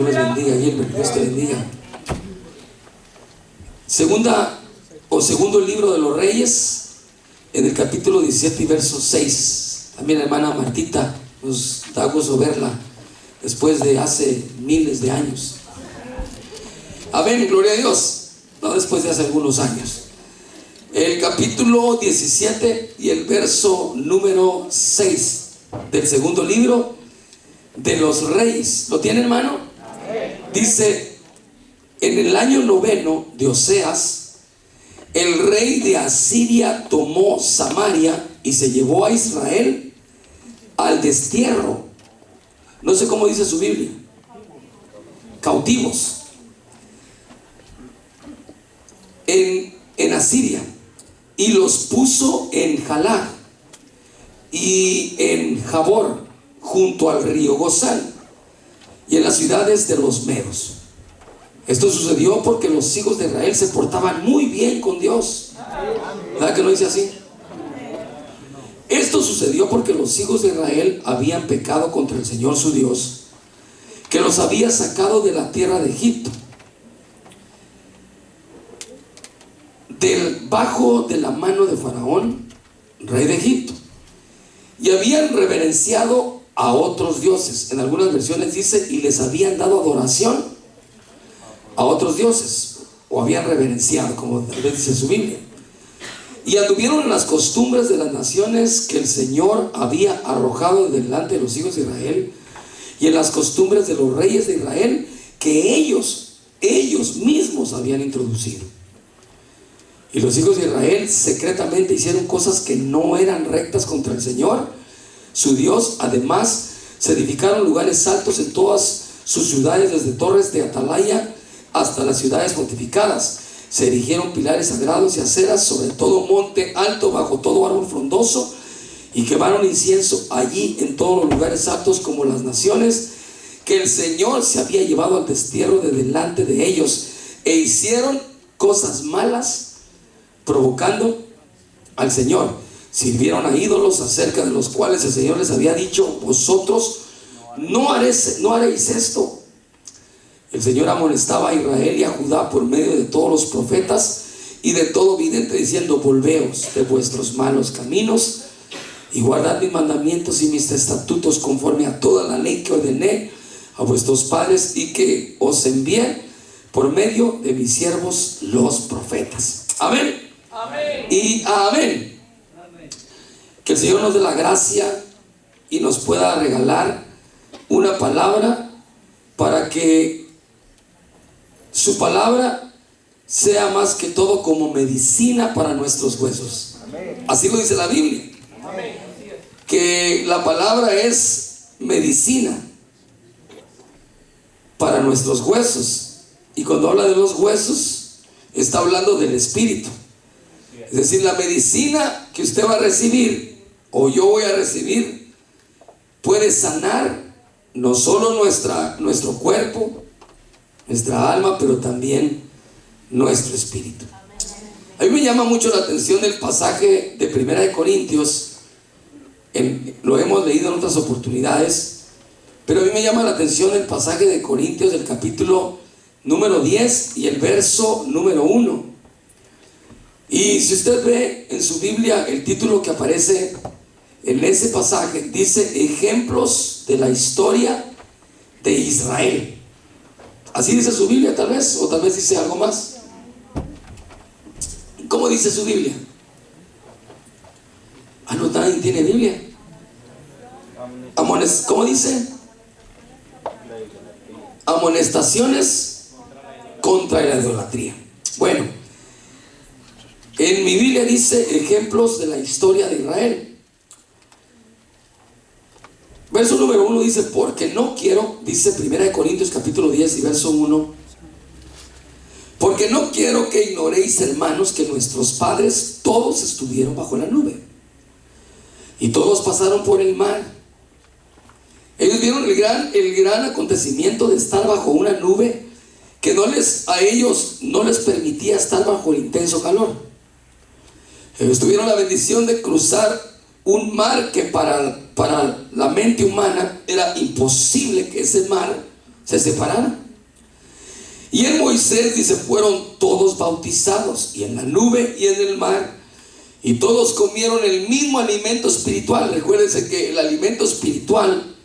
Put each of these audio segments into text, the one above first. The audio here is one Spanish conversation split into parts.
Dios les bendiga, Gilbert, Dios te bendiga. Segundo libro de los Reyes, en el capítulo 17 y verso 6. También la hermana Martita, nos da gozo verla después de hace miles de años. Amén, gloria a Dios. No después de hace algunos años. El capítulo 17 y el verso número 6 del segundo libro de los Reyes. ¿Lo tiene, hermano? Dice: en el año 9 de Oseas, el rey de Asiria tomó Samaria y se llevó a Israel al destierro. No sé cómo dice su Biblia. Cautivos. En Asiria. Y los puso en Jalá y en Jabor, junto al río Gozán, y en las ciudades de los medos. Esto sucedió porque los hijos de Israel se portaban muy bien con Dios. ¿Verdad que no dice así? Esto sucedió porque los hijos de Israel habían pecado contra el Señor su Dios, que los había sacado de la tierra de Egipto, debajo de la mano de Faraón, rey de Egipto, y habían reverenciado a otros dioses. En algunas versiones dice: y les habían dado adoración a otros dioses, o habían reverenciado, como tal vez dice su Biblia. Y anduvieron en las costumbres de las naciones que el Señor había arrojado delante de los hijos de Israel, y en las costumbres de los reyes de Israel que ellos mismos habían introducido. Y los hijos de Israel secretamente hicieron cosas que no eran rectas contra el Señor su Dios. Además, se edificaron lugares altos en todas sus ciudades, desde torres de atalaya hasta las ciudades fortificadas. Se erigieron pilares sagrados y aceras sobre todo monte alto, bajo todo árbol frondoso, y quemaron incienso allí en todos los lugares altos, como las naciones que el Señor se había llevado al destierro de delante de ellos. E hicieron cosas malas, provocando al Señor. Sirvieron a ídolos, acerca de los cuales el Señor les había dicho: vosotros no haréis esto. El Señor amonestaba a Israel y a Judá por medio de todos los profetas y de todo vidente, diciendo: volveos de vuestros malos caminos y guardad mis mandamientos y mis estatutos, conforme a toda la ley que ordené a vuestros padres y que os envié por medio de mis siervos los profetas. Amén. Amén. Y amén. Que el Señor nos dé la gracia y nos pueda regalar una palabra para que su palabra sea más que todo como medicina para nuestros huesos. Amén. Así lo dice la Biblia. Amén. Que la palabra es medicina para nuestros huesos. Y cuando habla de los huesos, está hablando del espíritu. Es decir, la medicina que usted va a recibir, o yo voy a recibir, puede sanar no solo nuestro cuerpo, nuestra alma, pero también nuestro espíritu. A mí me llama mucho la atención el pasaje de 1 Corintios. Lo hemos leído en otras oportunidades, pero a mí me llama la atención el pasaje de Corintios del capítulo número 10 y el verso número 1. Y si usted ve en su Biblia, el título que aparece en ese pasaje dice: ejemplos de la historia de Israel. Así dice su Biblia, tal vez, o tal vez dice algo más. ¿Cómo dice su Biblia? Ah, no, nadie tiene Biblia. ¿Cómo dice? Amonestaciones contra la idolatría. Bueno, en mi Biblia dice ejemplos de la historia de Israel. Verso número 1 dice: porque no quiero, dice 1 Corintios capítulo 10 y verso 1: porque no quiero que ignoréis, hermanos, que nuestros padres todos estuvieron bajo la nube, y todos pasaron por el mar. Ellos vieron el gran acontecimiento de estar bajo una nube que a ellos no les permitía estar bajo el intenso calor. Ellos tuvieron la bendición de cruzar un mar que para la mente humana era imposible que ese mar se separaran. Y en Moisés, dice, fueron todos bautizados, y en la nube y en el mar, y todos comieron el mismo alimento espiritual. Recuérdense que el alimento espiritual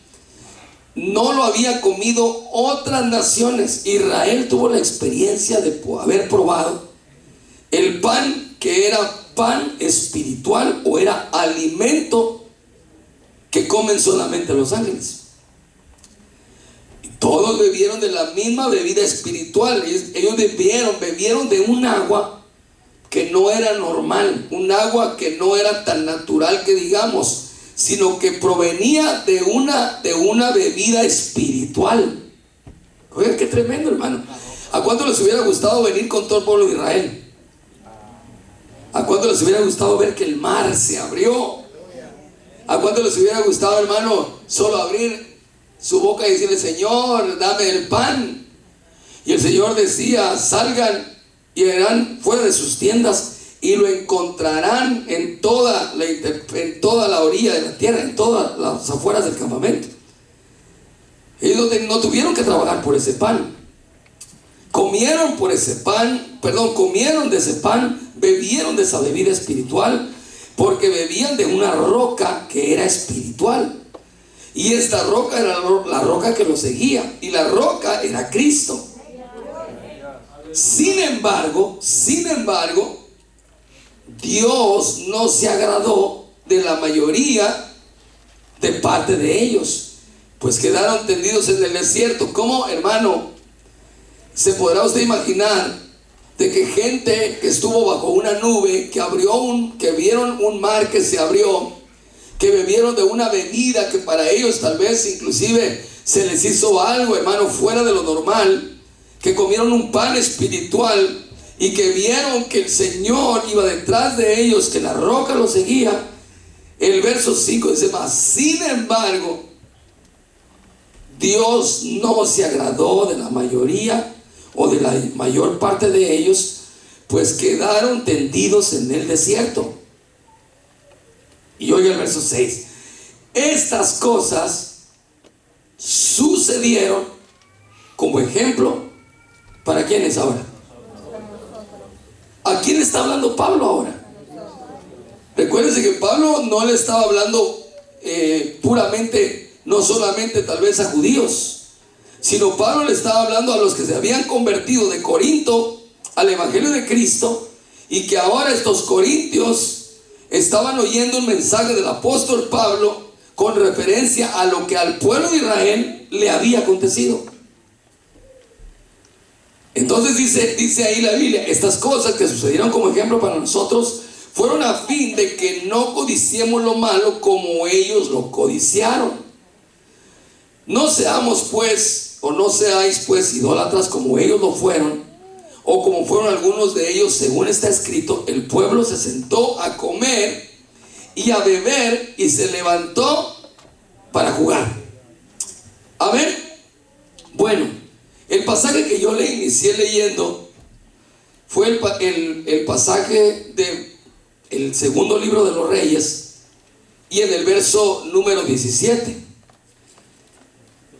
no lo había comido otras naciones. Israel tuvo la experiencia de haber probado el pan, que era pan espiritual o era alimento que comen solamente los ángeles. Y todos bebieron de la misma bebida espiritual. Ellos bebieron de un agua que no era normal, un agua que no era tan natural que digamos, sino que provenía de una bebida espiritual. Oigan, qué tremendo, hermano. ¿A cuánto les hubiera gustado venir con todo el pueblo de Israel? ¿A cuánto les hubiera gustado ver que el mar se abrió? ¿A cuánto les hubiera gustado, hermano, solo abrir su boca y decirle: Señor, dame el pan? Y el Señor decía: salgan y irán fuera de sus tiendas y lo encontrarán en toda la orilla de la tierra, en todas las afueras del campamento. Ellos no tuvieron que trabajar por ese pan. Comieron de ese pan, bebieron de esa bebida espiritual, porque bebían de una roca que era espiritual. Y esta roca era la roca que los seguía, y la roca era Cristo. Sin embargo, Dios no se agradó de la mayoría de parte de ellos, pues quedaron tendidos en el desierto. ¿Cómo, hermano, se podrá usted imaginar de que gente que estuvo bajo una nube, que vieron un mar que se abrió, que bebieron de una bebida que para ellos tal vez inclusive se les hizo algo, hermano, fuera de lo normal, que comieron un pan espiritual y que vieron que el Señor iba detrás de ellos, que la roca los seguía? El verso 5 dice más: sin embargo, Dios no se agradó de la mayoría o de la mayor parte de ellos, pues quedaron tendidos en el desierto. Y oiga el verso 6: estas cosas sucedieron como ejemplo. ¿Para quiénes ahora? ¿A quién está hablando Pablo ahora? Recuérdense que Pablo no le estaba hablando puramente, no solamente tal vez a judíos, sino Pablo le estaba hablando a los que se habían convertido de Corinto al Evangelio de Cristo, y que ahora estos corintios estaban oyendo un mensaje del apóstol Pablo con referencia a lo que al pueblo de Israel le había acontecido. Entonces dice ahí la Biblia: estas cosas que sucedieron como ejemplo para nosotros fueron a fin de que no codiciemos lo malo como ellos lo codiciaron. No seamos pues, o no seáis pues idólatras como ellos lo fueron, o como fueron algunos de ellos. Según está escrito, el pueblo se sentó a comer y a beber y se levantó para jugar. Amén. Bueno, el pasaje que yo le inicié leyendo fue el pasaje del segundo libro de los Reyes, y en el verso número 17.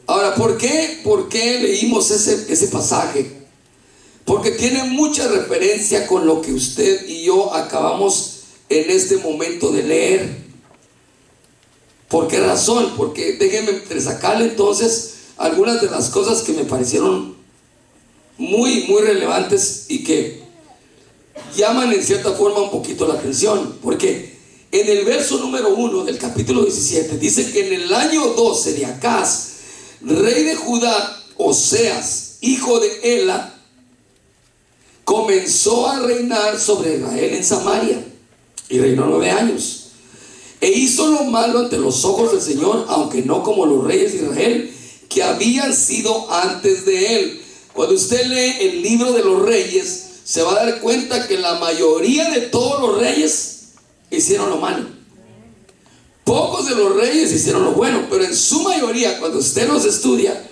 Ahora, ¿por qué leímos ese pasaje? Porque tiene mucha referencia con lo que usted y yo acabamos en este momento de leer. ¿Por qué razón? Porque déjenme sacarle entonces algunas de las cosas que me parecieron muy, muy relevantes y que llaman en cierta forma un poquito la atención. Porque en el verso número 1 del capítulo 17 dice que en el año 12 de Acaz, rey de Judá, Oseas, hijo de Ela, comenzó a reinar sobre Israel en Samaria, y reinó 9 años. E hizo lo malo ante los ojos del Señor, aunque no como los reyes de Israel que habían sido antes de él. Cuando usted lee el libro de los reyes, se va a dar cuenta que la mayoría de todos los reyes hicieron lo malo. Pocos de los reyes hicieron lo bueno, pero en su mayoría, cuando usted los estudia,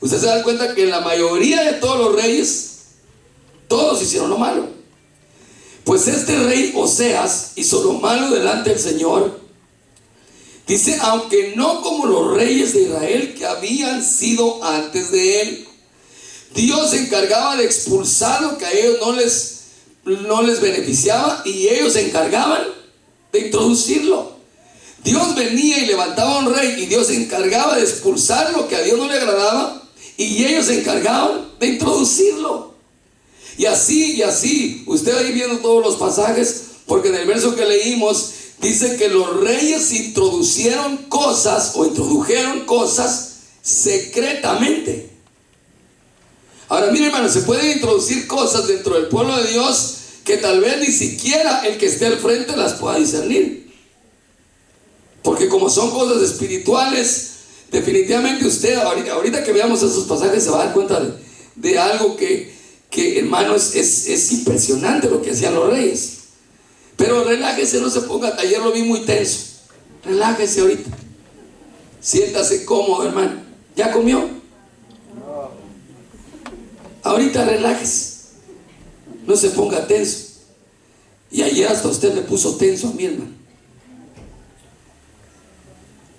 usted se da cuenta que la mayoría de todos los reyes, todos hicieron lo malo. Pues este rey Oseas hizo lo malo delante del Señor, Dice, aunque no como los reyes de Israel que habían sido antes de él. Dios se encargaba de expulsar lo que a ellos no les beneficiaba, y ellos se encargaban de introducirlo. Dios venía y levantaba un rey, y Dios se encargaba de expulsar lo que a Dios no le agradaba, y ellos se encargaban de introducirlo. Y así, usted va a ir viendo todos los pasajes, porque en el verso que leímos dice que los reyes introdujeron cosas secretamente. Ahora mire, hermano, se pueden introducir cosas dentro del pueblo de Dios que tal vez ni siquiera el que esté al frente las pueda discernir, porque como son cosas espirituales, definitivamente usted ahorita que veamos esos pasajes se va a dar cuenta de algo que hermano, es impresionante lo que hacían los reyes. Pero relájese, no se ponga, ayer lo vi muy tenso. Relájese ahorita, siéntase cómodo, hermano. ¿Ya comió? Ahorita relájese, no se ponga tenso. Y ayer hasta usted me puso tenso a mí, hermano.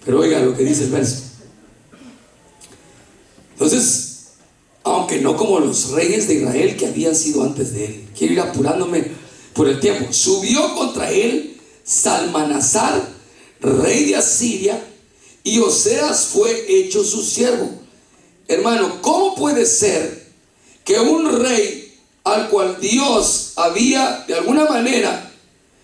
Pero oiga lo que dice el verso. Entonces, aunque no como los reyes de Israel que habían sido antes de él. Quiero ir apurándome por el tiempo. Subió contra él Salmanasar, rey de Asiria, y Oseas fue hecho su siervo. Hermano, ¿cómo puede ser que un rey al cual Dios había de alguna manera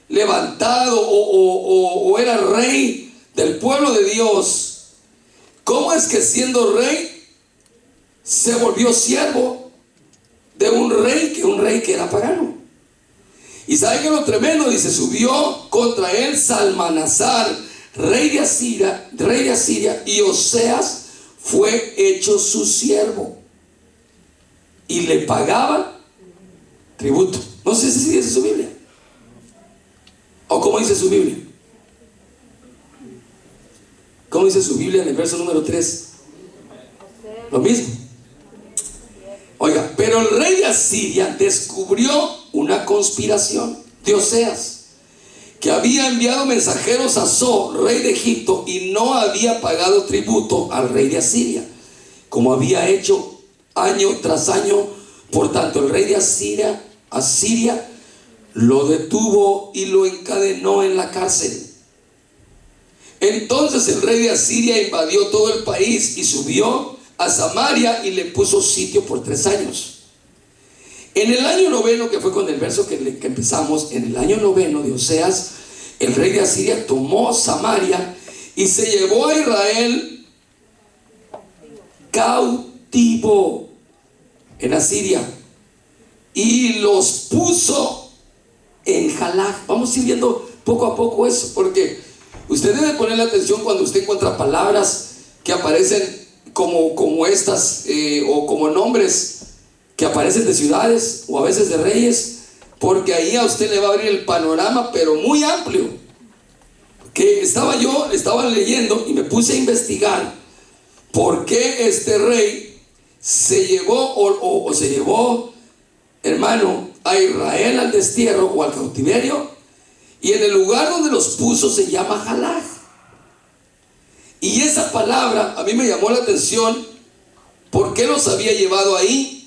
levantado o era rey del pueblo de Dios, cómo es que siendo rey se volvió siervo de un rey que era pagano? Y sabe que lo tremendo, dice, subió contra él Salmanasar, rey de Asiria, y Oseas fue hecho su siervo y le pagaba tributo. No sé si dice su Biblia o cómo dice su Biblia. ¿Cómo dice su Biblia en el verso número 3? Lo mismo. Oiga, pero el rey de Asiria descubrió una conspiración de Oseas, que había enviado mensajeros a So, rey de Egipto, y no había pagado tributo al rey de Asiria, como había hecho año tras año. Por tanto, el rey de Asiria lo detuvo y lo encadenó en la cárcel. Entonces el rey de Asiria invadió todo el país y subió a Samaria y le puso sitio por 3 años. En el año 9, que fue con el verso que empezamos, en el año 9 de Oseas, el rey de Asiria tomó Samaria y se llevó a Israel cautivo en Asiria y los puso en Jalaj. Vamos a ir viendo poco a poco eso, porque usted debe ponerle atención cuando usted encuentra palabras que aparecen como estas o como nombres que aparecen de ciudades o a veces de reyes, porque ahí a usted le va a abrir el panorama, pero muy amplio. Que estaba leyendo y me puse a investigar por qué este rey se llevó, hermano, a Israel al destierro o al cautiverio, y en el lugar donde los puso se llama Jalaj. Y esa palabra a mí me llamó la atención, ¿por qué los había llevado ahí?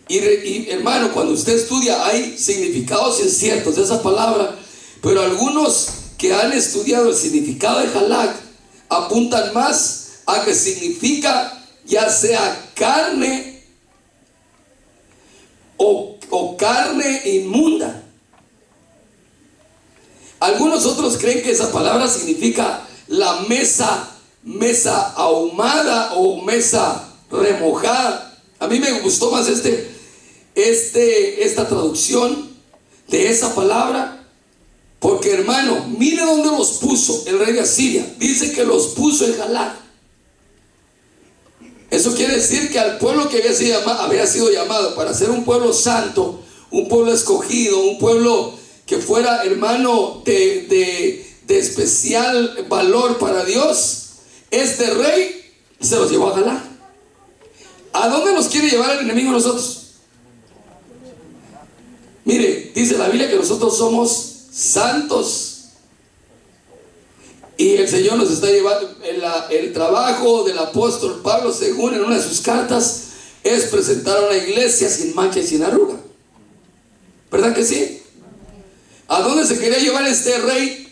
Y hermano, cuando usted estudia hay significados inciertos de esa palabra, pero algunos que han estudiado el significado de Jalaj apuntan más a que significa ya sea carne o carne inmunda. Algunos otros creen que esa palabra significa la mesa ahumada o mesa remojada. A mí me gustó más esta traducción de esa palabra, porque hermano, mire dónde los puso el rey de Asiria. Dice que los puso en Jalaj. Eso quiere decir que al pueblo que había sido llamado para ser un pueblo santo, un pueblo escogido, un pueblo que fuera, hermano, de especial valor para Dios, este rey se los llevó a Jalaj. ¿A dónde nos quiere llevar el enemigo nosotros? Mire, dice la Biblia que nosotros somos santos Y el Señor nos está llevando, el trabajo del apóstol Pablo, según en una de sus cartas, es presentar a una iglesia sin mancha y sin arruga. ¿Verdad que sí? ¿A dónde se quería llevar este rey?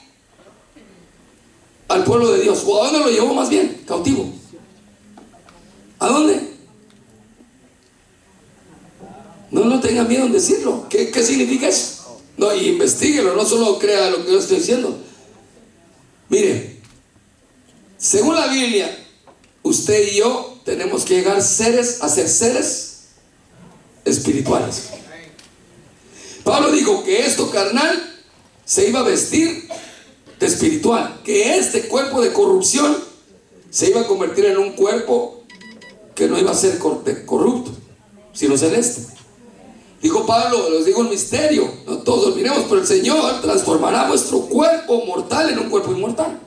Al pueblo de Dios. ¿O a dónde lo llevó más bien? Cautivo. ¿A dónde? No tenga miedo en decirlo. ¿Qué significa eso? No, y investíguelo, no solo crea lo que yo estoy diciendo. Mire, según la Biblia, usted y yo tenemos que llegar a ser seres espirituales. Pablo dijo que esto carnal se iba a vestir de espiritual, que este cuerpo de corrupción se iba a convertir en un cuerpo que no iba a ser corrupto, sino celeste. Dijo Pablo, les digo el misterio, no todos olvidemos, pero el Señor transformará vuestro cuerpo mortal en un cuerpo inmortal.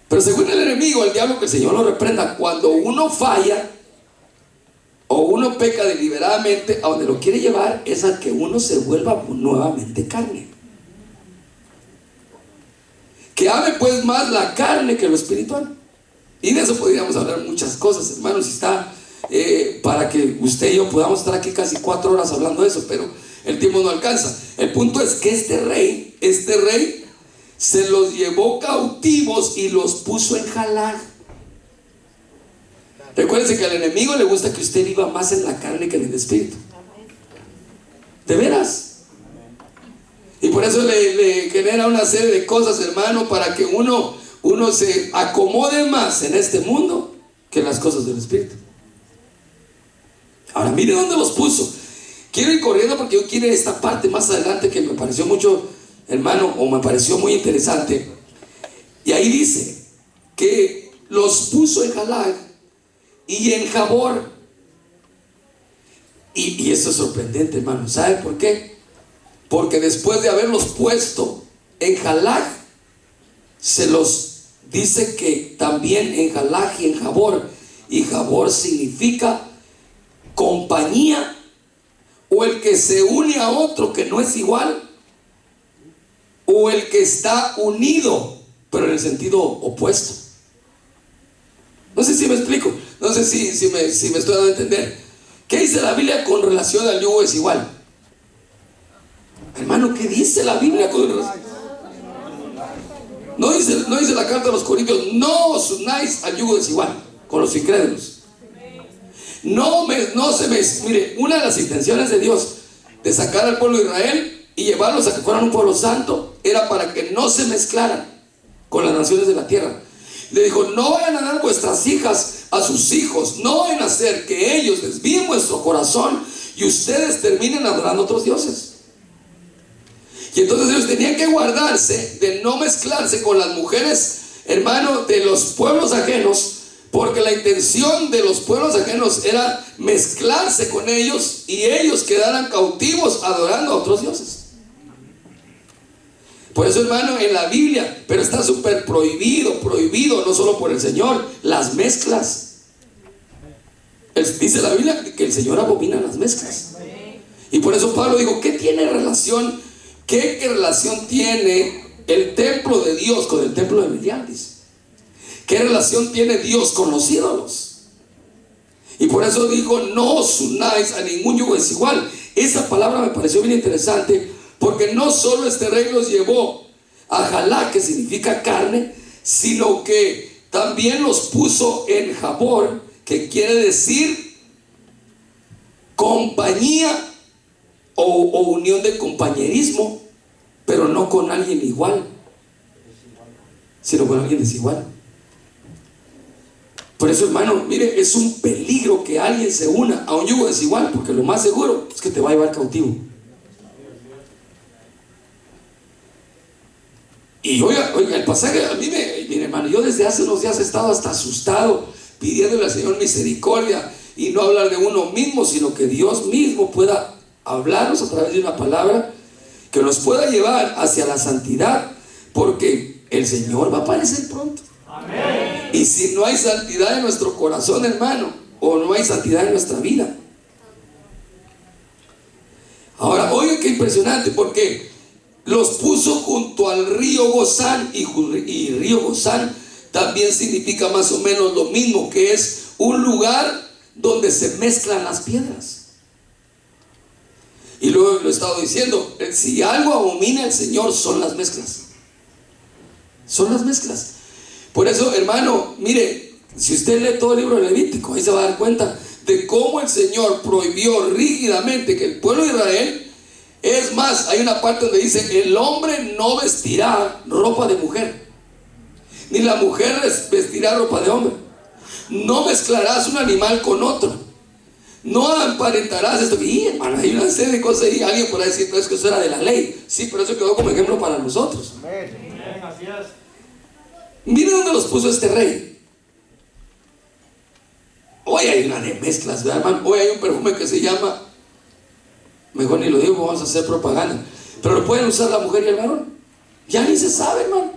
Pero según el enemigo, el diablo, que el Señor lo reprenda, cuando uno falla o uno peca deliberadamente, a donde lo quiere llevar es a que uno se vuelva nuevamente carne. Que ame pues más la carne que lo espiritual. Y de eso podríamos hablar muchas cosas, hermanos, y está para que usted y yo podamos estar aquí casi 4 horas hablando de eso, pero el tiempo no alcanza. El punto es que este rey se los llevó cautivos y los puso en Jalag. Recuérdense que al enemigo le gusta que usted viva más en la carne que en el espíritu. ¿De veras? Y por eso le genera una serie de cosas, hermano, para que uno se acomode más en este mundo que en las cosas del espíritu. Ahora mire dónde los puso. Quiero ir corriendo porque yo quiero esta parte más adelante que me pareció mucho, hermano, o me pareció muy interesante. Y ahí dice que los puso en Jalag y en Jabor. Y esto es sorprendente, hermano. ¿Sabe por qué? Porque después de haberlos puesto en Jalag, se los dice que también en Jalag y en Jabor. Y Jabor significa compañía, o el que se une a otro que no es igual, o el que está unido pero en el sentido opuesto. No sé si me explico, no sé si me estoy dando a entender. ¿Qué dice la Biblia con relación al yugo desigual? Hermano, ¿qué dice la Biblia con relación? No dice la carta de los Corintios: no os unáis al yugo desigual con los incrédulos. Mire, una de las intenciones de Dios de sacar al pueblo de Israel y llevarlos a que fueran un pueblo santo era para que no se mezclaran con las naciones de la tierra. Le dijo: no vayan a dar vuestras hijas a sus hijos, no vayan a hacer que ellos desvíen vuestro corazón y ustedes terminen adorando a otros dioses. Y entonces ellos tenían que guardarse de no mezclarse con las mujeres, hermano, de los pueblos ajenos, porque la intención de los pueblos ajenos era mezclarse con ellos y ellos quedaran cautivos adorando a otros dioses. Por eso, hermano, en la Biblia, pero está súper prohibido, no solo por el Señor, las mezclas. Dice la Biblia que el Señor abomina las mezclas. Y por eso Pablo dijo: ¿qué relación tiene el templo de Dios con el templo de Belial? ¿Qué relación tiene Dios con los ídolos? Y por eso dijo: no os unáis a ningún yugo desigual. Esa palabra me pareció bien interesante, porque no solo este rey los llevó a Jalá, que significa carne, sino que también los puso en Jabor, que quiere decir compañía o unión de compañerismo, pero no con alguien igual, sino con alguien desigual. Por eso, hermano, mire, es un peligro que alguien se una a un yugo desigual, porque lo más seguro es que te va a llevar cautivo. Y oiga, el pasaje a mí mire, hermano, yo desde hace unos días he estado hasta asustado, pidiéndole al Señor misericordia, y no hablar de uno mismo, sino que Dios mismo pueda hablarnos a través de una palabra que nos pueda llevar hacia la santidad, porque el Señor va a aparecer pronto. Amén. Y si no hay santidad en nuestro corazón, hermano, o no hay santidad en nuestra vida. Ahora, oiga qué impresionante, porque los puso junto al río Gozán, y río Gozán también significa más o menos lo mismo, que es un lugar donde se mezclan las piedras. Y luego lo he estado diciendo, si algo abomina el Señor son las mezclas. Son las mezclas. Por eso, hermano, mire, si usted lee todo el libro de Levítico, ahí se va a dar cuenta de cómo el Señor prohibió rígidamente que el pueblo de Israel, es más, hay una parte donde dice, el hombre no vestirá ropa de mujer, ni la mujer vestirá ropa de hombre. No mezclarás un animal con otro. No emparentarás esto. Y hermano, hay una serie de cosas y alguien podrá decir, pero es que eso era de la ley. Sí, pero eso quedó como ejemplo para nosotros. Así es. Mire dónde los puso este rey. Hoy hay una de mezclas, ¿verdad, hermano? Hoy hay un perfume que se llama, mejor ni lo digo, vamos a hacer propaganda, pero lo pueden usar la mujer y el varón. Ya ni se sabe, hermano.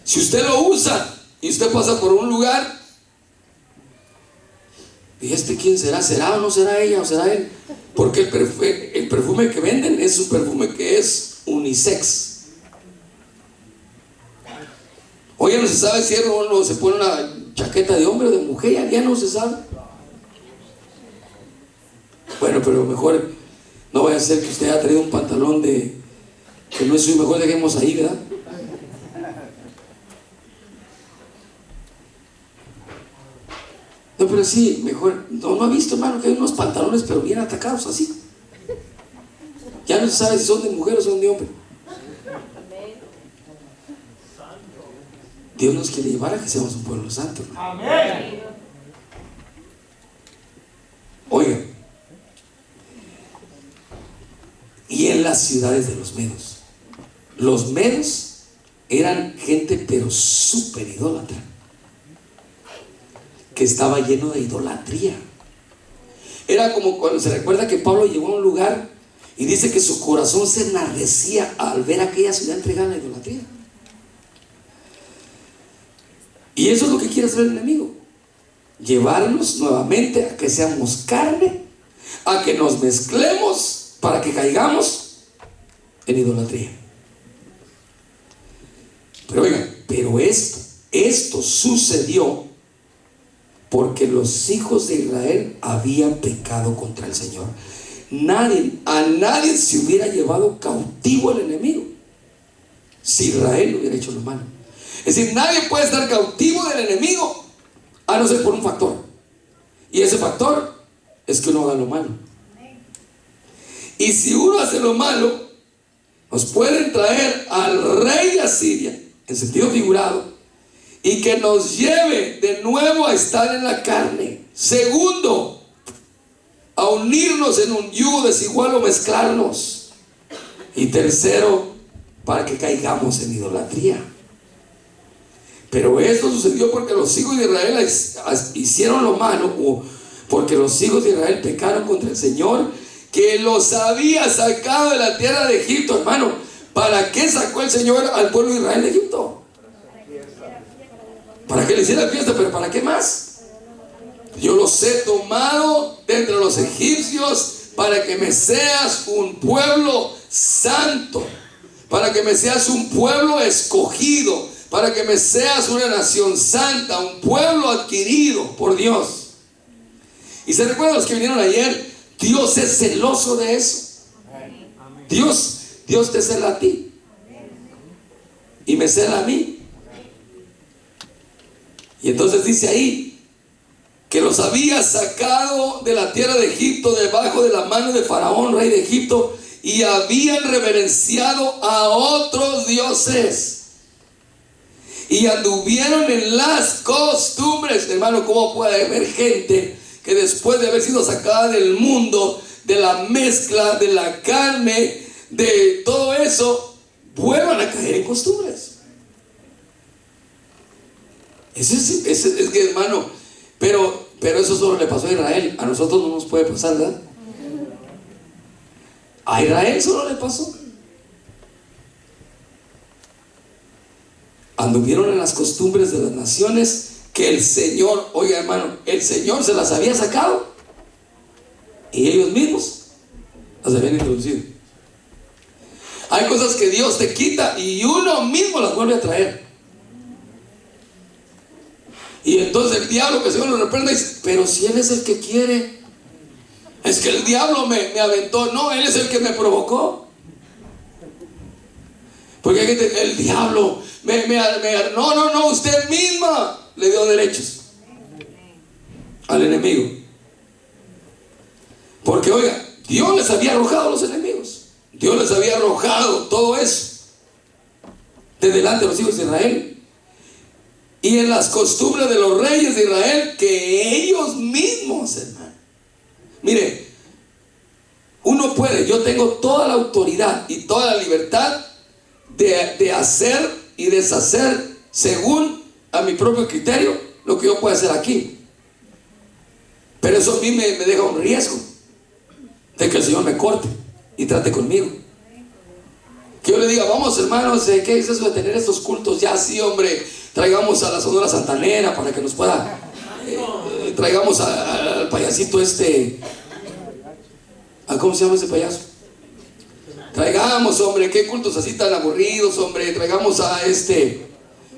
Si usted lo usa y usted pasa por un lugar, ¿y este quién será? ¿Será o no será ella o será él? Porque el perfume que venden es un perfume que es unisex. Hoy ya no se sabe si uno se pone una chaqueta de hombre o de mujer, ya no se sabe. Bueno, pero mejor no vaya a ser que usted haya traído un pantalón que no es suyo, mejor dejemos ahí, ¿verdad? No, pero sí, mejor, no ha visto, hermano, que hay unos pantalones pero bien atacados así. Ya no se sabe si son de mujer o son de hombre. Dios nos quiere llevar a que seamos un pueblo santo, ¿no? Amén. Oigan, y en las ciudades de los medos eran gente pero súper idólatra, que estaba lleno de idolatría. Era como cuando se recuerda que Pablo llegó a un lugar y dice que su corazón se enardecía al ver a aquella ciudad entregada a la idolatría. Y eso es lo que quiere hacer el enemigo, llevarnos nuevamente a que seamos carne, a que nos mezclemos para que caigamos en idolatría. Pero oigan, pero esto sucedió porque los hijos de Israel habían pecado contra el Señor. A nadie se hubiera llevado cautivo el enemigo si Israel no hubiera hecho lo malo. Es decir, nadie puede estar cautivo del enemigo a no ser por un factor. Y ese factor es que uno haga lo malo. Y si uno hace lo malo, nos pueden traer al rey de Asiria, en sentido figurado, y que nos lleve de nuevo a estar en la carne. Segundo, a unirnos en un yugo desigual o mezclarnos. Y tercero, para que caigamos en idolatría. Pero esto sucedió porque los hijos de Israel hicieron lo malo, o porque los hijos de Israel pecaron contra el Señor, que los había sacado de la tierra de Egipto, hermano. ¿Para qué sacó el Señor al pueblo de Israel de Egipto? Para que le hiciera fiesta, pero ¿para qué más? Yo los he tomado de entre los egipcios para que me seas un pueblo santo, para que me seas un pueblo escogido, para que me seas una nación santa, un pueblo adquirido por Dios. Y se recuerdan los que vinieron ayer, Dios es celoso de eso. Dios te cela a ti y me cela a mí. Y entonces dice ahí que los había sacado de la tierra de Egipto, debajo de la mano de Faraón, rey de Egipto, y habían reverenciado a otros dioses y anduvieron en las costumbres. Hermano, ¿cómo puede haber gente que después de haber sido sacada del mundo, de la mezcla, de la carne, de todo eso, vuelvan a caer en costumbres? Es que, hermano, pero eso solo le pasó a Israel. A nosotros no nos puede pasar, ¿verdad? A Israel solo le pasó. Anduvieron en las costumbres de las naciones que el Señor, oiga, hermano, el Señor se las había sacado y ellos mismos las habían introducido. Hay cosas que Dios te quita y uno mismo las vuelve a traer. Y entonces el diablo, que el Señor lo reprenda, dice: pero si Él es el que quiere. Es que el diablo me aventó. No, Él es el que me provocó. Porque hay gente, el diablo no, usted misma le dio derechos al enemigo. Porque oiga, Dios les había arrojado a los enemigos. Dios les había arrojado todo eso de delante de los hijos de Israel. Y en las costumbres de los reyes de Israel, que ellos mismos, hermano. Mire, uno puede, yo tengo toda la autoridad y toda la libertad de hacer y deshacer según a mi propio criterio lo que yo pueda hacer aquí. Pero eso a mí me deja un riesgo de que el Señor me corte y trate conmigo. Que yo le diga: vamos, hermanos, ¿qué es eso de tener estos cultos? Ya sí, hombre, traigamos a la Sonora Santanera para que nos pueda, traigamos al payasito ¿cómo se llama ese payaso? Traigamos, hombre, qué cultos así tan aburridos, hombre, traigamos a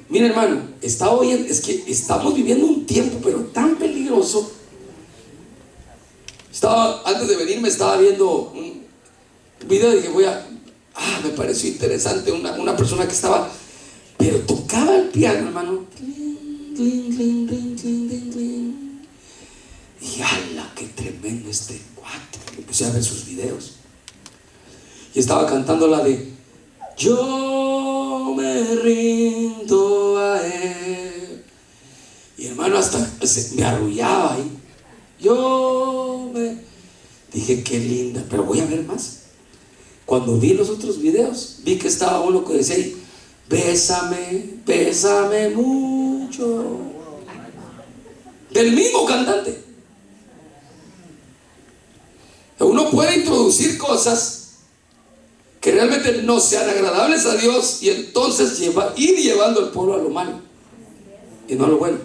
Mira, hermano, es que estamos viviendo un tiempo pero tan peligroso. Antes de venir me estaba viendo un video y dije: me pareció interesante una persona que estaba, pero tocaba el piano, hermano. Y ¡ala, qué tremendo este cuate! Empecé a ver sus videos y estaba cantando la de yo me rindo a Él. Y hermano, hasta me arrullaba ahí. Dije: qué linda, pero voy a ver más. Cuando vi los otros videos, vi que estaba uno que decía ahí: bésame, bésame mucho. Del mismo cantante. Uno puede introducir cosas que realmente no sean agradables a Dios y entonces ir llevando al pueblo a lo malo y no a lo bueno.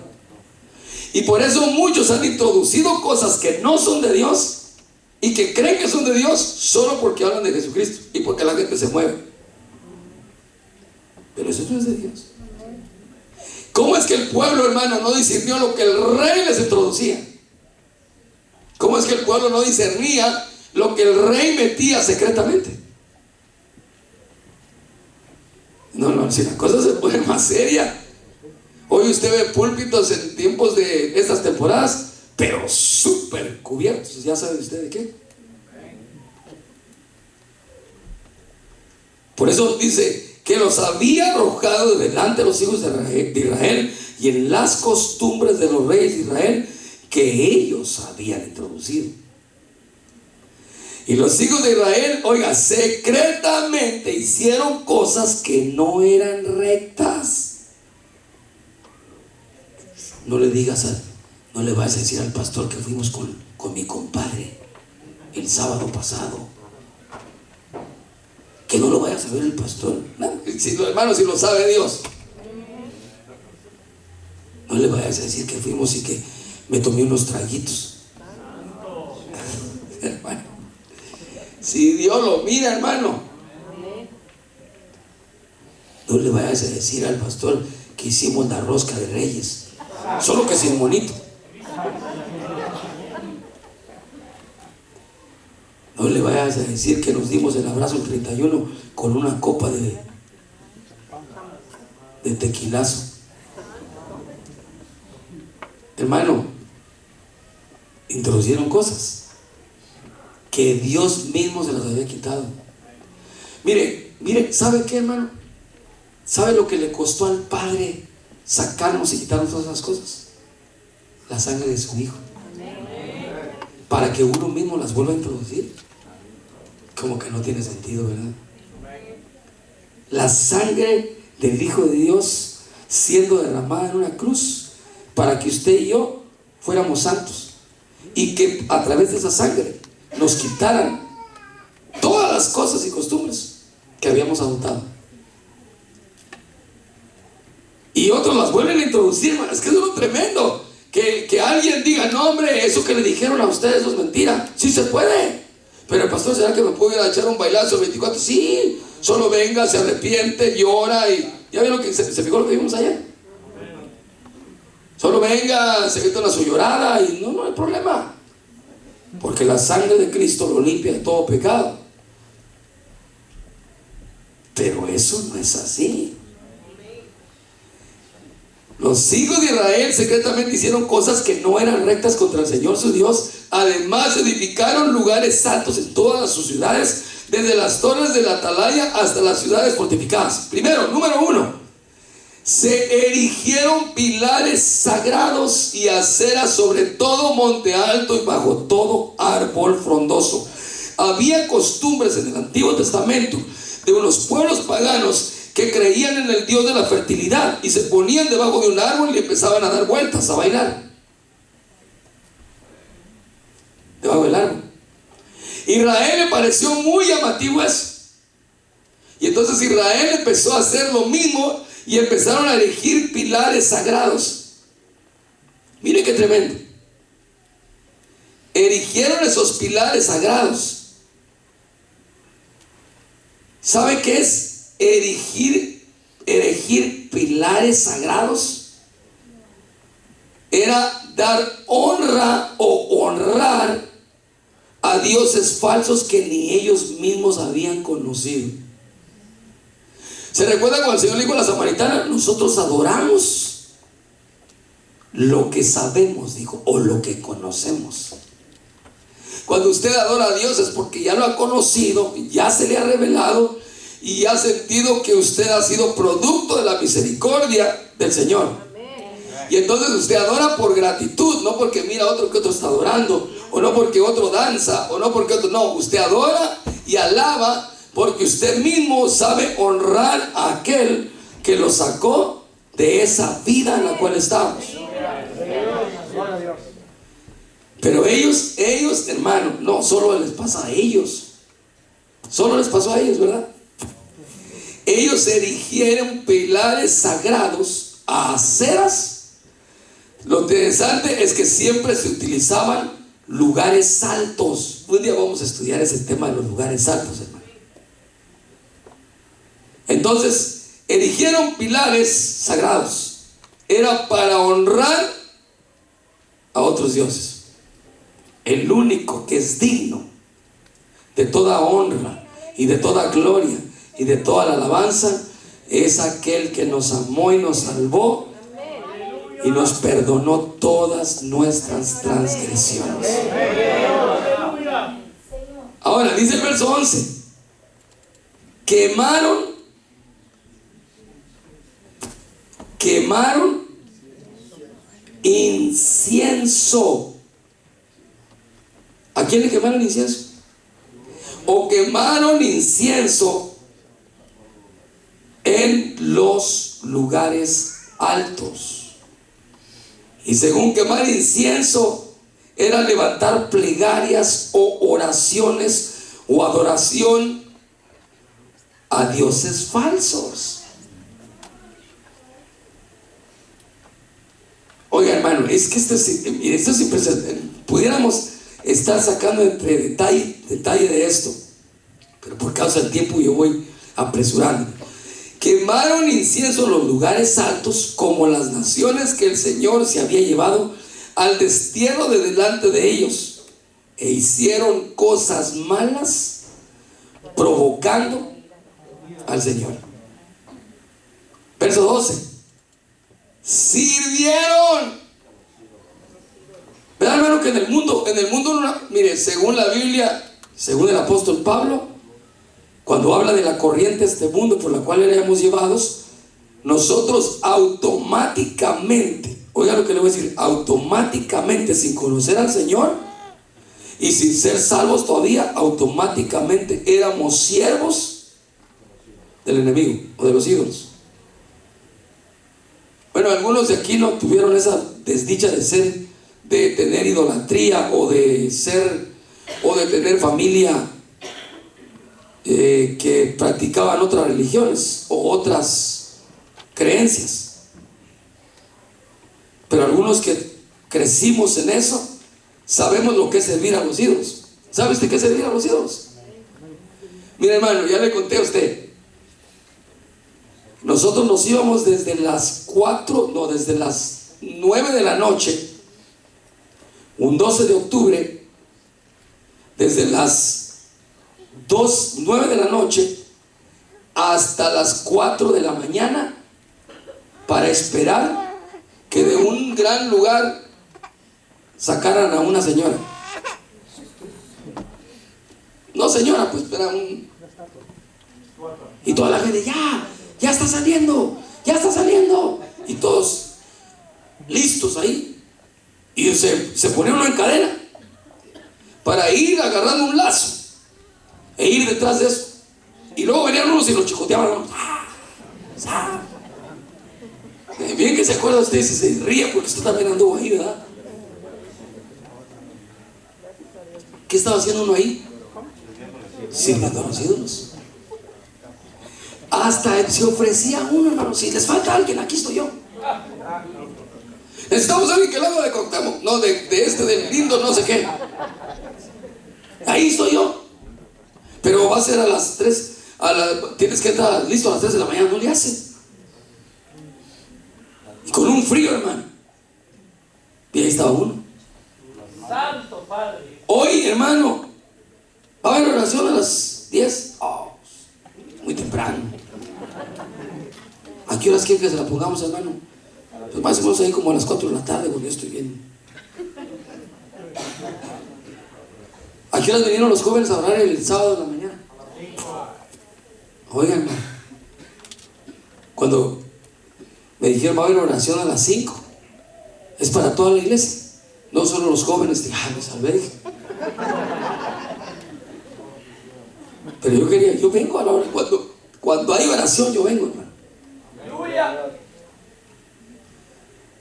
Y por eso muchos han introducido cosas que no son de Dios y que creen que son de Dios solo porque hablan de Jesucristo y porque la gente se mueve. Pero eso no es de Dios. ¿Cómo es que el pueblo, hermano, no discernió lo que el rey les introducía? ¿Cómo es que el pueblo no discernía lo que el rey metía secretamente? No, si la cosa se pone más seria. Hoy usted ve púlpitos en tiempos de estas temporadas, pero súper cubiertos. ¿Ya sabe usted de qué? Por eso dice que los había arrojado delante de los hijos de Israel y en las costumbres de los reyes de Israel que ellos habían introducido. Y los hijos de Israel, oiga, secretamente hicieron cosas que no eran rectas. No le vayas a decir al pastor que fuimos con mi compadre el sábado pasado, que no lo vaya a saber el pastor. No, hermano, si lo sabe Dios. No le vayas a decir que fuimos y que me tomé unos traguitos. Hermano, si Dios lo mira, hermano, no le vayas a decir al pastor que hicimos la rosca de Reyes, solo que sin monito. No le vayas a decir que nos dimos el abrazo el 31 con una copa de tequilazo. Hermano, introducieron cosas que Dios mismo se las había quitado. Mire, ¿sabe qué, hermano? ¿Sabe lo que le costó al Padre sacarnos y quitarnos todas esas cosas? La sangre de su Hijo. Para que uno mismo las vuelva a introducir. Como que no tiene sentido, ¿verdad? La sangre del Hijo de Dios siendo derramada en una cruz para que usted y yo fuéramos santos y que a través de esa sangre nos quitaran todas las cosas y costumbres que habíamos adoptado. Y otros las vuelven a introducir, hermano. Es que es lo tremendo. Que alguien diga: no, hombre, eso que le dijeron a ustedes no es mentira. Sí se puede, Pero el pastor, ¿será que me puedo ir a echar un bailazo el 24? Sí, solo venga, se arrepiente, llora y... ¿Ya vieron que se fijó lo que vimos ayer? Solo venga, se grita una su llorada y no hay problema. Porque la sangre de Cristo lo limpia de todo pecado. Pero eso no es así. Los hijos de Israel secretamente hicieron cosas que no eran rectas contra el Señor su Dios. Además edificaron lugares altos en todas sus ciudades, desde las torres de la atalaya hasta las ciudades fortificadas. Primero, número 1, se erigieron pilares sagrados y aceras sobre todo monte alto y bajo todo árbol frondoso. Había costumbres en el Antiguo Testamento de unos pueblos paganos que creían en el Dios de la fertilidad y se ponían debajo de un árbol y empezaban a dar vueltas, a bailar debajo del árbol. Israel le pareció muy llamativo eso, y entonces Israel empezó a hacer lo mismo y empezaron a erigir pilares sagrados. Mire qué tremendo. Erigieron esos pilares sagrados. ¿Sabe qué es erigir pilares sagrados? Era dar honra o honrar a dioses falsos que ni ellos mismos habían conocido. ¿Se recuerda cuando el Señor le dijo a la samaritana? Nosotros adoramos lo que sabemos, dijo, o lo que conocemos. Cuando usted adora a Dios es porque ya lo ha conocido, ya se le ha revelado y ha sentido que usted ha sido producto de la misericordia del Señor. Y entonces usted adora por gratitud, no porque mira a otro que otro está adorando, o no porque otro danza, o no porque otro, no, usted adora y alaba porque usted mismo sabe honrar a aquel que lo sacó de esa vida en la cual estamos. Pero ellos, hermano, no solo les pasa a ellos, solo les pasó a ellos, ¿verdad? Ellos erigieron pilares sagrados a aceras. Lo interesante es que siempre se utilizaban lugares altos. Un día vamos a estudiar ese tema de los lugares altos, hermano. Entonces, erigieron pilares sagrados. Era para honrar a otros dioses. El único que es digno de toda honra y de toda gloria y de toda la alabanza es aquel que nos amó y nos salvó y nos perdonó todas nuestras transgresiones. Ahora dice el verso 11: quemaron incienso. ¿A quién le quemaron incienso? O quemaron incienso en los lugares altos. Y según quemar incienso era levantar plegarias o oraciones o adoración a dioses falsos. Oiga, hermano, es que esto es impresionante. Pudiéramos estar sacando entre detalle de esto, pero por causa del tiempo yo voy apresurando. Quemaron incienso en los lugares altos, como las naciones que el Señor se había llevado al destierro de delante de ellos, e hicieron cosas malas, provocando al Señor. Verso 12: sirvieron. ¿Verdad, hermano, que en el mundo mire, según la Biblia, según el apóstol Pablo, cuando habla de la corriente de este mundo por la cual éramos llevados, nosotros automáticamente, oiga lo que le voy a decir, automáticamente, sin conocer al Señor y sin ser salvos todavía, automáticamente éramos siervos del enemigo o de los ídolos. Bueno, algunos de aquí no tuvieron esa desdicha de tener idolatría o de tener familia que practicaban otras religiones o otras creencias. Pero algunos que crecimos en eso sabemos lo que es servir a los ídolos. ¿Sabe usted qué es servir a los ídolos? Mire, hermano, ya le conté a usted. Nosotros nos íbamos desde las 9 de la noche, un 12 de octubre, desde las 9 de la noche hasta las 4 de la mañana, para esperar que de un gran lugar sacaran a una señora. No señora, pues era un... Y toda la gente, ya está saliendo, ya está saliendo. Y todos listos ahí. Y se pone uno en cadena para ir agarrando un lazo e ir detrás de eso. Y luego venían unos y los chicoteaban. Bien que se acuerda usted y se ríe porque usted también anduvo ahí, ¿verdad? ¿Qué estaba haciendo uno ahí? Sirviendo a los ídolos. Hasta se ofrecía uno, hermano. Si les falta alguien, aquí estoy yo. Necesitamos a alguien que le haga de Cuauhtémoc. No, del lindo no sé qué. Ahí estoy yo. Pero va a ser a las 3. Tienes que estar listo a las 3 de la mañana. No le hace. Y con un frío, hermano. Y ahí estaba uno. Santo Padre. Hoy, hermano, va a haber oración a las 10. Muy temprano. ¿A qué horas quieren que se la pongamos, hermano? Pues más o menos ahí como a las 4 de la tarde, porque yo estoy bien. ¿A qué horas vinieron los jóvenes a orar el sábado de la mañana? Oigan, hermano, cuando me dijeron va a haber oración a las 5, es para toda la iglesia, no solo los jóvenes. Dije, me salvé. Pero yo vengo a la hora, cuando hay oración yo vengo, hermano.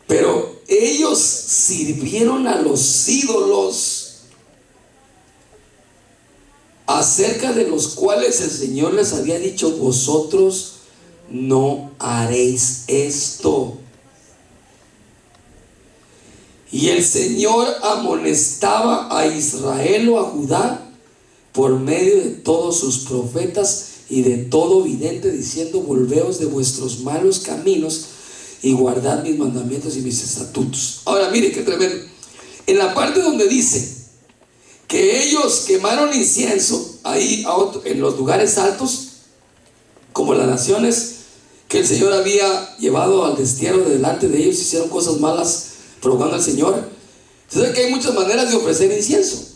Pero ellos sirvieron a los ídolos acerca de los cuales el Señor les había dicho: vosotros no haréis esto. Y el Señor amonestaba a Israel o a Judá por medio de todos sus profetas y de todo vidente, diciendo: volveos de vuestros malos caminos y guardad mis mandamientos y mis estatutos. Ahora mire qué tremendo. En la parte donde dice que ellos quemaron incienso ahí en los lugares altos, como las naciones que el Señor había llevado al destierro de delante de ellos, hicieron cosas malas provocando al Señor. Entonces que hay muchas maneras de ofrecer incienso.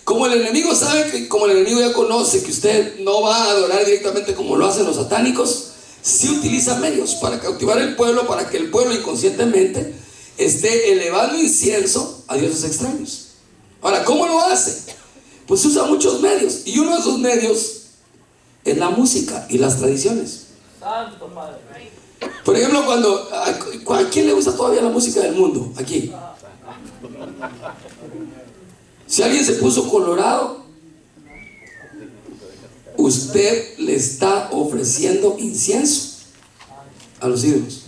Como el enemigo sabe, como el enemigo ya conoce que usted no va a adorar directamente como lo hacen los satánicos, sí utiliza medios para cautivar al pueblo, para que el pueblo inconscientemente esté elevando incienso a dioses extraños. Ahora, ¿cómo lo hace? Pues usa muchos medios, y uno de esos medios es la música y las tradiciones. Santo Padre. Por ejemplo, ¿a quién le gusta todavía la música del mundo? Aquí. Si alguien se puso colorado, usted le está ofreciendo incienso a los ídolos.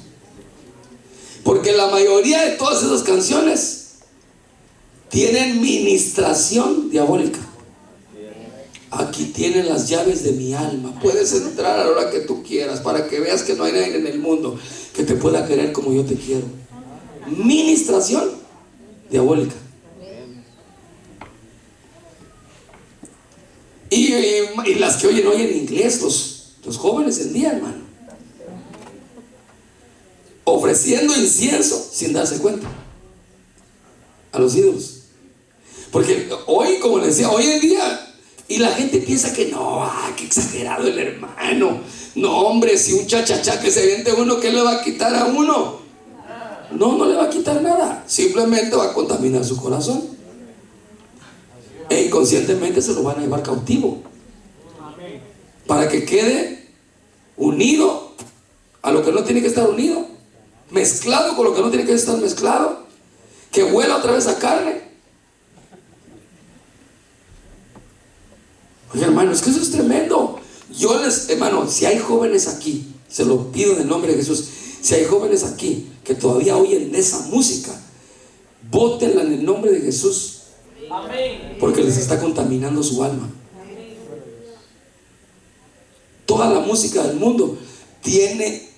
Porque la mayoría de todas esas canciones tienen ministración diabólica. Aquí tienen las llaves de mi alma. Puedes entrar a la hora que tú quieras, para que veas que no hay nadie en el mundo que te pueda querer como yo te quiero. Ministración diabólica. Y las que oyen inglés, los jóvenes en día, hermano, ofreciendo incienso sin darse cuenta a los ídolos. Porque hoy, como les decía, hoy en día, y la gente piensa que no, qué exagerado el hermano. No, hombre, si un chachachá que se viente uno, ¿qué le va a quitar a uno? No le va a quitar nada. Simplemente va a contaminar su corazón. E inconscientemente se lo van a llevar cautivo, para que quede unido a lo que no tiene que estar unido, mezclado con lo que no tiene que estar mezclado, que vuela otra vez a carne. Oye, hermano, es que eso es tremendo. Hermano, si hay jóvenes aquí, se lo pido en el nombre de Jesús, si hay jóvenes aquí que todavía oyen esa música, bótenla en el nombre de Jesús. Amén. porque les está contaminando su alma. Toda la música del mundo tiene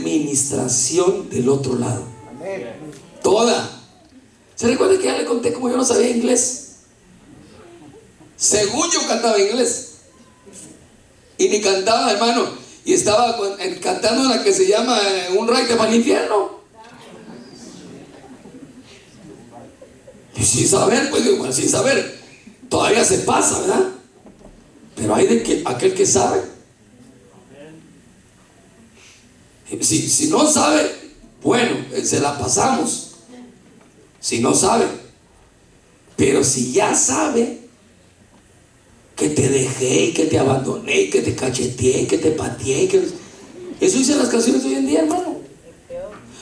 ministración del otro lado. Toda. ¿Se recuerda que ya le conté como yo no sabía inglés? Según yo cantaba inglés. Y ni cantaba, hermano. Y estaba cantando una que se llama Un raite para el infierno. Y sin saber, pues digo, sin saber, todavía se pasa, ¿verdad? Pero hay de que aquel que sabe. Si no sabe, bueno, se la pasamos. Si no sabe. Pero si ya sabe, que te dejé, y que te abandoné, y que te cacheteé, y que te pateé, eso dicen las canciones de hoy en día, hermano.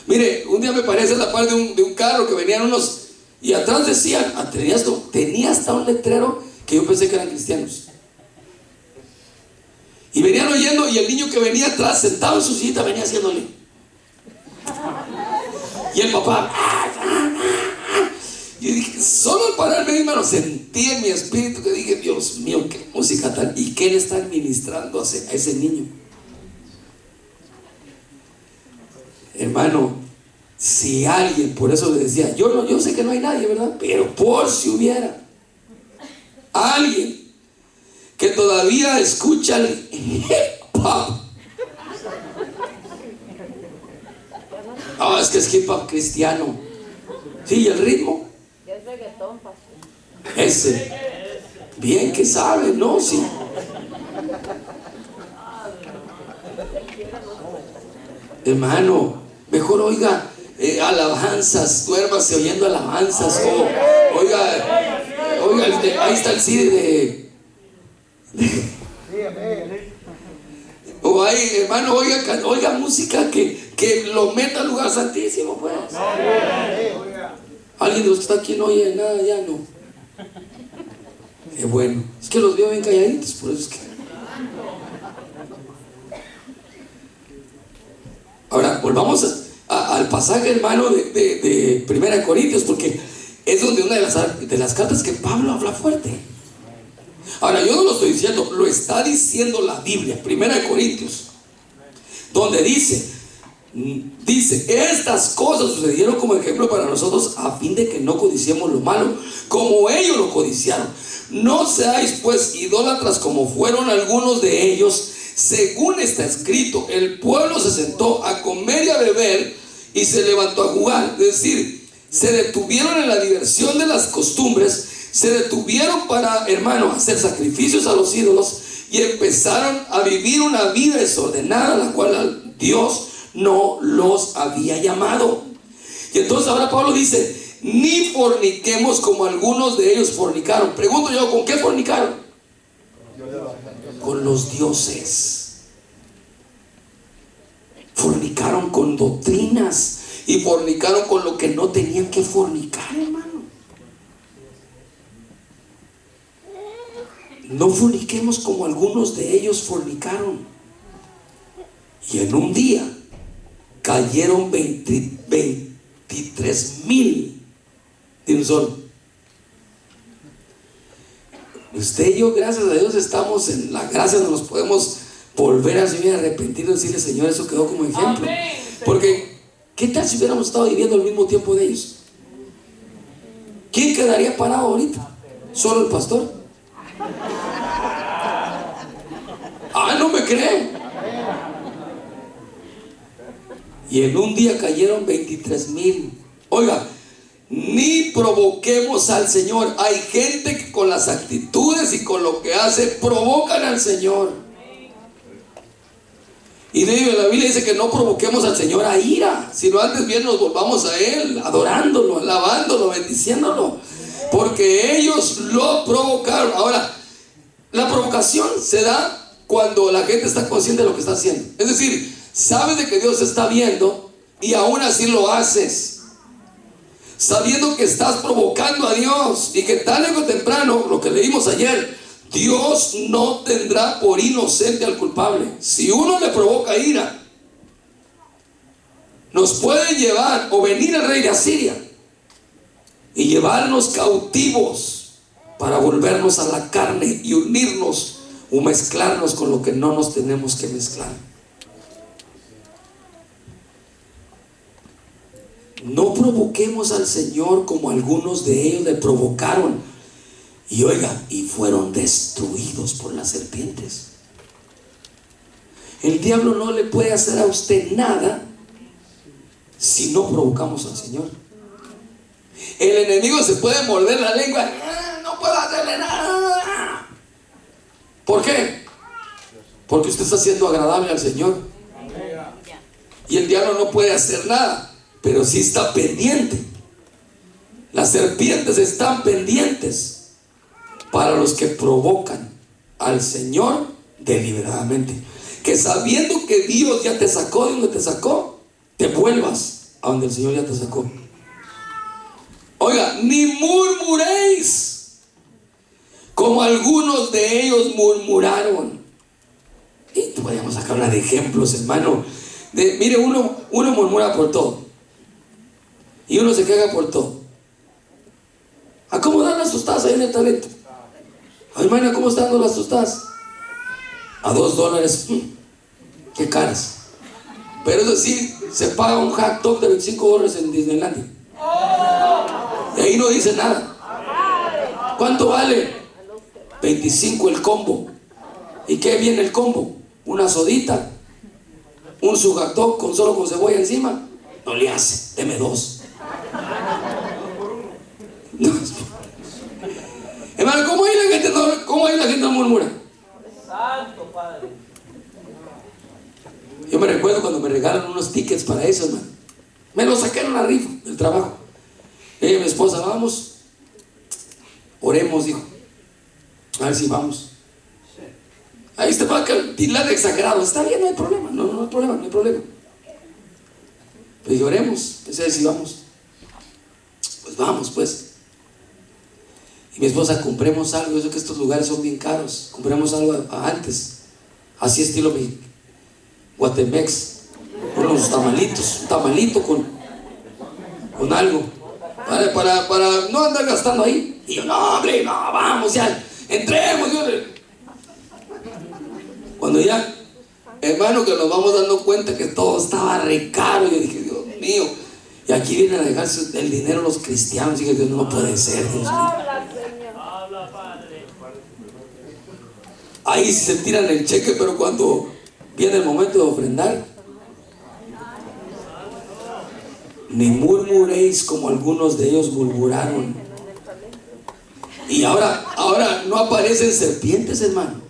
Mire, un día me parece la par de un carro que venían unos, y atrás decían, tenía hasta un letrero que yo pensé que eran cristianos. Y venían oyendo, y el niño que venía atrás, sentado en su sillita, venía haciéndole. Y el papá, y dije, solo al pararme, hermano, sentí en mi espíritu que dije, Dios mío, qué música tan, y qué le están ministrando a ese niño. Hermano, si alguien, por eso le decía, yo sé que no hay nadie, ¿verdad? Pero por si hubiera alguien que todavía escucha el hip hop. Es que es hip hop cristiano. Sí, y el ritmo. Es reggaetón, pastor. Ese. Bien que sabe, ¿no? Sí. Hermano, mejor oiga alabanzas, duérmase oyendo alabanzas. Oiga, ahí está el CD o ahí, hermano, oiga música que lo meta al lugar santísimo, pues. Alguien de los que está aquí no oye nada, ya no. Qué bueno. Es que los veo bien calladitos, por eso es que. Ahora, volvamos al pasaje, hermano, de 1 Corintios, porque es donde una de las cartas que Pablo habla fuerte. Ahora, yo no lo estoy diciendo, lo está diciendo la Biblia, 1 Corintios, donde dice, estas cosas sucedieron como ejemplo para nosotros a fin de que no codiciemos lo malo, como ellos lo codiciaron. No seáis pues idólatras como fueron algunos de ellos. Según está escrito, el pueblo se sentó a comer y a beber y se levantó a jugar. Es decir, se detuvieron en la diversión de las costumbres, se detuvieron para, hermano, hacer sacrificios a los ídolos y empezaron a vivir una vida desordenada, la cual Dios no los había llamado. Y entonces ahora Pablo dice, ni forniquemos como algunos de ellos fornicaron. Pregunto yo, ¿con qué fornicaron? Con los dioses. Fornicaron con doctrinas y fornicaron con lo que no tenían que fornicar, hermano. No forniquemos como algunos de ellos fornicaron. Y en un día cayeron 23,000 de un solo. Usted y yo, gracias a Dios, estamos en la gracia donde nos podemos volver a Señor y arrepentirnos y decirle, Señor, eso quedó como ejemplo. Porque, ¿qué tal si hubiéramos estado viviendo al mismo tiempo de ellos? ¿Quién quedaría parado ahorita? ¿Solo el pastor? ¿No me creen? Y en un día cayeron 23,000. Oiga, ni provoquemos al Señor. Hay gente que con las actitudes y con lo que hace provocan al Señor. Y la Biblia dice que no provoquemos al Señor a ira, sino antes bien nos volvamos a Él, adorándolo, alabándolo, bendiciéndolo, porque ellos lo provocaron. Ahora, la provocación se da cuando la gente está consciente de lo que está haciendo. Es decir, sabes de que Dios está viendo y aún así lo haces, sabiendo que estás provocando a Dios y que tarde o temprano, lo que leímos ayer, Dios no tendrá por inocente al culpable. Si uno le provoca ira, nos puede llevar o venir el rey de Asiria y llevarnos cautivos. para volvernos a la carne y unirnos o mezclarnos con lo que no nos tenemos que mezclar. No provoquemos al Señor como algunos de ellos le provocaron. Y oiga, y fueron destruidos por las serpientes. El diablo no le puede hacer a usted nada si no provocamos al Señor. El enemigo se puede morder la lengua. No puedo hacerle nada. ¿Por qué? Porque usted está siendo agradable al Señor. Y el diablo no puede hacer nada, pero sí está pendiente. Las serpientes están pendientes para los que provocan al Señor deliberadamente. Que sabiendo que Dios ya te sacó de donde te sacó, te vuelvas a donde el Señor ya te sacó. Oiga, ni murmuréis como algunos de ellos murmuraron. Y podríamos sacar una de ejemplos, hermano. Mire, uno murmura por todo. Y uno se queja por todo. ¿A cómo dan las tostadas ahí en el talento? Ay, hermana, ¿cómo están dando las tostadas? A $2. Qué caras. Pero eso sí, se paga un hot dog de $25 en Disneylandia. Y ahí no dice nada. ¿Cuánto vale? 25 el combo. ¿Y qué viene el combo? Una sodita, un su hot dog solo con cebolla encima. No le hace, deme 2. No. Hermano, ¿cómo ahí la gente no murmura? Santo Padre. Yo me recuerdo cuando me regalan unos tickets para eso, hermano. Me los saqué en una rifa del trabajo. Y mi esposa, vamos, oremos, dijo. A ver si vamos. Ahí está, va a tirar de exagerado. Está bien, no hay problema. No hay problema, no hay problema. Pues oremos, ese es si vamos. Pues vamos, pues. Y mi esposa, compremos algo. Yo sé que estos lugares son bien caros. Compremos algo antes. Así estilo Guatemex. Unos tamalitos. Un tamalito con algo. Para no andar gastando ahí. Y yo, no, hombre, no, vamos ya. Entremos. Cuando ya, hermano, que nos vamos dando cuenta que todo estaba re caro. Yo dije, Dios mío. Y aquí vienen a dejarse el dinero los cristianos. Y dije, no puede ser, Dios mío. Ahí se tiran el cheque, pero cuando viene el momento de ofrendar, ni murmuréis como algunos de ellos murmuraron. Y ahora no aparecen serpientes, hermano,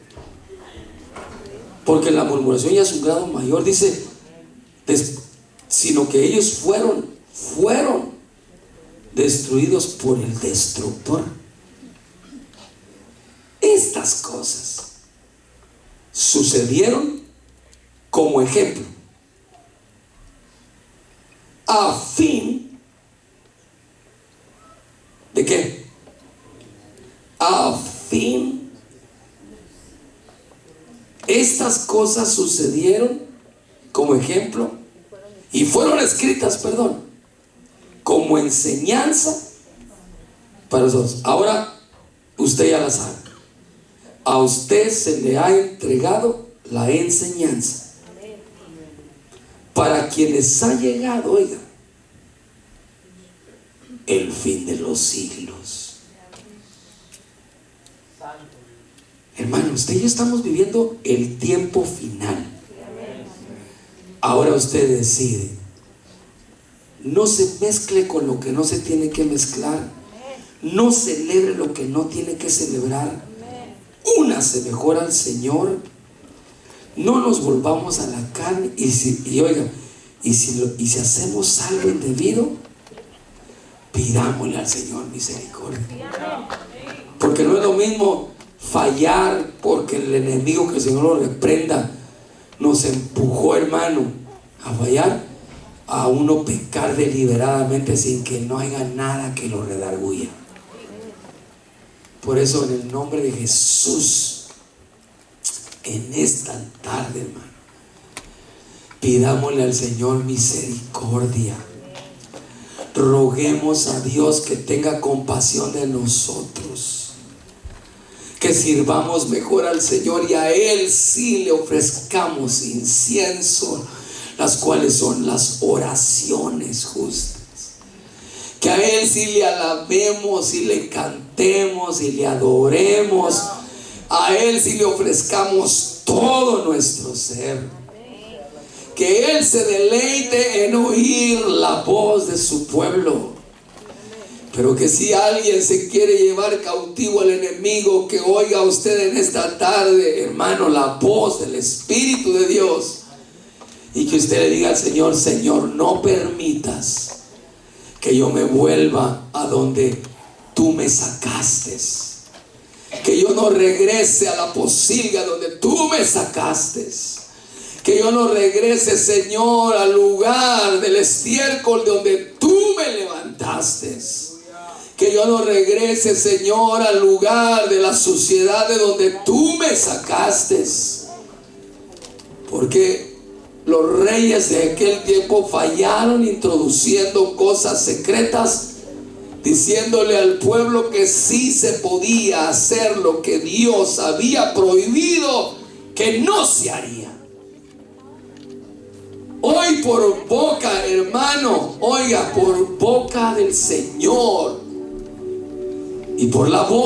porque la murmuración ya es un grado mayor. Dice, sino que ellos fueron destruidos por el destructor. Estas cosas sucedieron como ejemplo, a fin de ¿qué? A fin, estas cosas sucedieron como ejemplo y fueron escritas, como enseñanza para nosotros. Ahora usted ya la sabe. A usted se le ha entregado la enseñanza, para quienes ha llegado, oiga, el fin de los siglos. Hermano, usted y yo estamos viviendo el tiempo final. Ahora usted decide. No se mezcle con lo que no se tiene que mezclar. No celebre lo que no tiene que celebrar. Únase mejor al Señor. No nos volvamos a la carne. Y si hacemos algo indebido, pidámosle al Señor misericordia. Porque no es lo mismo fallar porque el enemigo, que el Señor lo reprenda, nos empujó, hermano, a fallar, a uno pecar deliberadamente sin que no haya nada que lo redarguya. Por eso, en el nombre de Jesús, en esta tarde, hermano, pidámosle al Señor misericordia. Roguemos a Dios que tenga compasión de nosotros. que sirvamos mejor al Señor y a Él sí le ofrezcamos incienso, las cuales son las oraciones justas. Que a Él sí le alabemos y le cantemos y le adoremos. A Él sí le ofrezcamos todo nuestro ser. Que Él se deleite en oír la voz de su pueblo. Pero que si alguien se quiere llevar cautivo al enemigo, que oiga usted en esta tarde, hermano, la voz del Espíritu de Dios. Y que usted le diga al Señor: Señor, no permitas que yo me vuelva a donde tú me sacaste. Que yo no regrese a la posilga donde tú me sacaste. Que yo no regrese, Señor, al lugar del estiércol de donde tú me levantaste. Que yo no regrese, Señor, al lugar de la suciedad de donde tú me sacaste. Porque los reyes de aquel tiempo fallaron introduciendo cosas secretas, diciéndole al pueblo que sí se podía hacer lo que Dios había prohibido que no se haría. Hoy por boca, hermano, oiga, por boca del Señor y por la voz